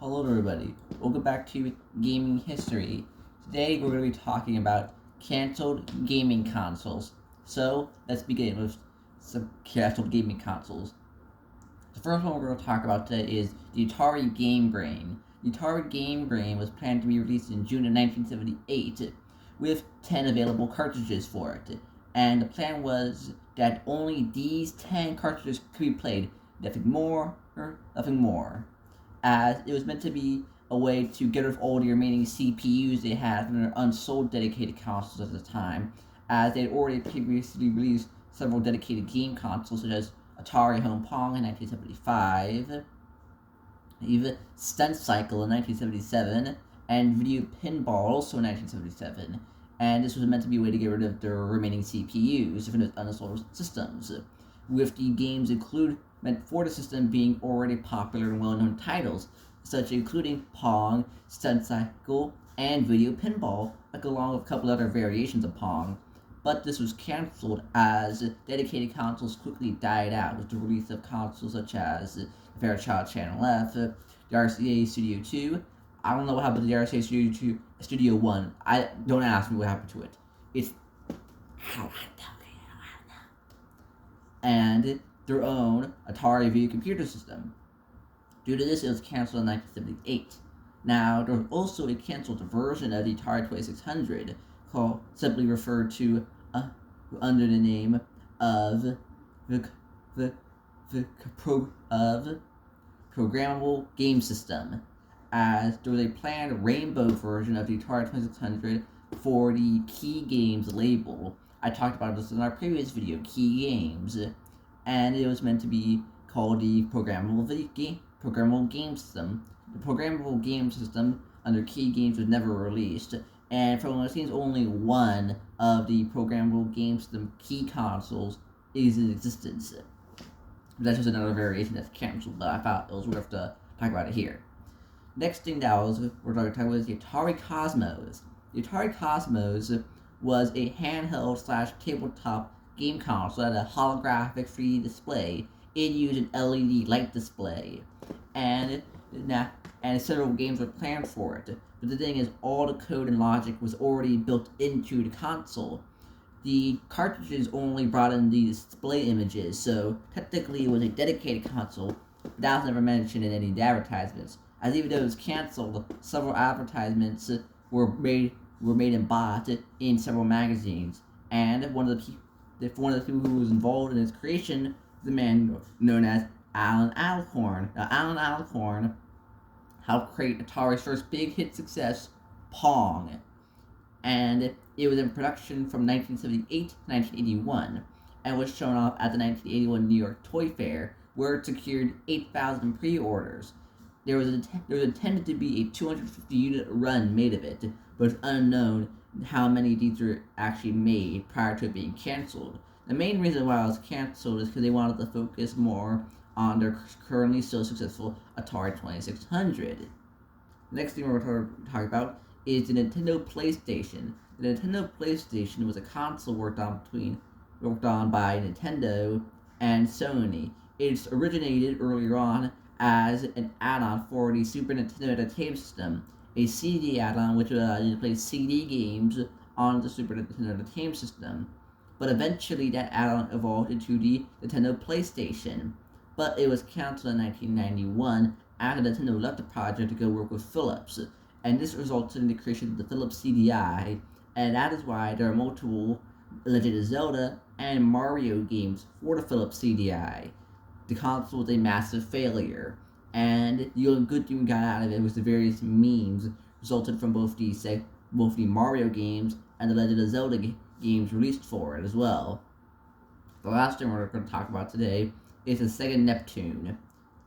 Hello everybody, welcome back to Gaming History. Today we're going to be talking about canceled gaming consoles. So, let's begin with some canceled gaming consoles. The first one we're going to talk about today is the Atari Game Brain. The Atari Game Brain was planned to be released in June of 1978 with 10 available cartridges for it. And the plan was that only these 10 cartridges could be played, nothing more or nothing more, as it was meant to be a way to get rid of all the remaining CPUs they had from their unsold dedicated consoles at the time, as they had already previously released several dedicated game consoles such as Atari Home Pong in 1975, even Stunt Cycle in 1977, and Video Pinball also in 1977. And this was meant to be a way to get rid of their remaining CPUs from those unsold systems, with the games meant for the system being already popular and well-known titles, such including Pong, Stunt Cycle, and Video Pinball, along with a couple other variations of Pong. But this was cancelled as dedicated consoles quickly died out with the release of consoles such as Fairchild Channel F, the RCA Studio 2. I don't know what happened to the RCA Studio 2, Studio 1. Don't ask me what happened to it. And their own Atari Video Computer System. Due to this, it was cancelled in 1978. Now, there was also a cancelled version of the Atari 2600, simply referred to under the name of Programmable Game System, as there was a planned rainbow version of the Atari 2600 for the Key Games label. I talked about this in our previous video, Key Games, and it was meant to be called the Programmable Game System. The Programmable Game System under Key Games was never released, and from what it seems, only one of the Programmable Game System key consoles is in existence. That's just another variation that's canceled, but I thought it was worth to talk about it here. Next thing we're going to talk about is the Atari Cosmos. The Atari Cosmos was a handheld/tabletop game console that had a holographic 3D display. It used an LED light display, and several games were planned for it. But the thing is, all the code and logic was already built into the console. The cartridges only brought in the display images, so technically it was a dedicated console, but that was never mentioned in any of the advertisements. As even though it was canceled, several advertisements were made and bought in several magazines. And one of the people who was involved in its creation was the man known as Alan Alcorn. Now, Alan Alcorn helped create Atari's first big hit success, Pong, and it was in production from 1978 to 1981, and was shown off at the 1981 New York Toy Fair, where it secured 8,000 pre-orders. There was intended to be a 250 unit run made of it, but it's unknown how many of these were actually made prior to it being canceled. The main reason why it was canceled is because they wanted to focus more on their currently still successful Atari 2600. The next thing we're going to talk about is the Nintendo PlayStation. The Nintendo PlayStation was a console worked on by Nintendo and Sony. It originated earlier on as an add-on for the Super Nintendo Entertainment System, a CD add-on which allowed you to play CD games on the Super Nintendo Entertainment System. But eventually that add-on evolved into the Nintendo PlayStation. But it was canceled in 1991 after Nintendo left the project to go work with Philips, and this resulted in the creation of the Philips CDI, and that is why there are multiple Legend of Zelda and Mario games for the Philips CDI. The console was a massive failure, and the only good thing we got out of it was the various memes resulted from both the Mario games and the Legend of Zelda games released for it as well. The last thing we're going to talk about today is the Sega Neptune.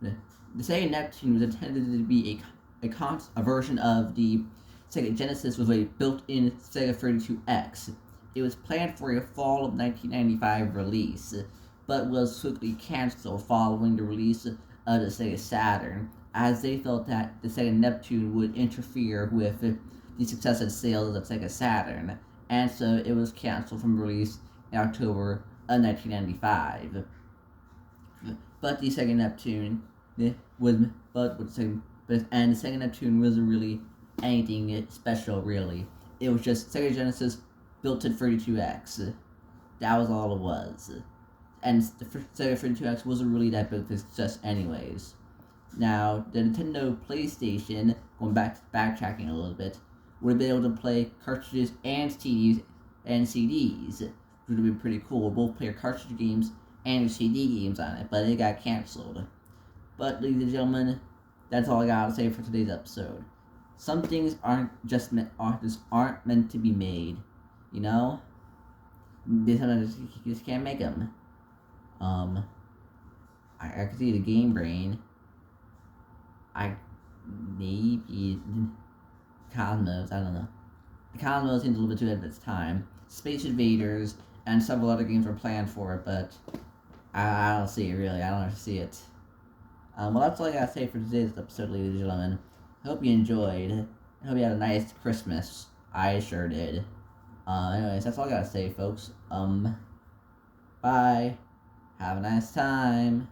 The Sega Neptune was intended to be a version of the Sega Genesis with a built-in Sega 32X. It was planned for a fall of 1995 release, but was quickly canceled following the release of the Sega Saturn, as they felt that the Sega Neptune would interfere with the success and sales of Sega Saturn, and so it was canceled from release in October of 1995. But the Sega Neptune and the Sega Neptune wasn't really anything special, really. It was just Sega Genesis built in 32X. That was all it was. And the Sega 32X wasn't really that big of a success anyways. Now, the Nintendo PlayStation, backtracking a little bit, would have been able to play cartridges and CDs, which would have been pretty cool. Both play cartridge games and CD games on it, but it got canceled. But, ladies and gentlemen, that's all I gotta say for today's episode. Some things aren't meant to be made, you know. They sometimes just can't make them. I can see the Game Brain. Maybe Cosmos. I don't know. The Cosmos seems a little bit too ahead of its time. Space Invaders and several other games were planned for it, but I don't see it really. I don't ever see it. Well, that's all I gotta say for today's episode, ladies and gentlemen. I hope you enjoyed. I hope you had a nice Christmas. I sure did. Anyways, that's all I gotta say, folks. Bye. Have a nice time.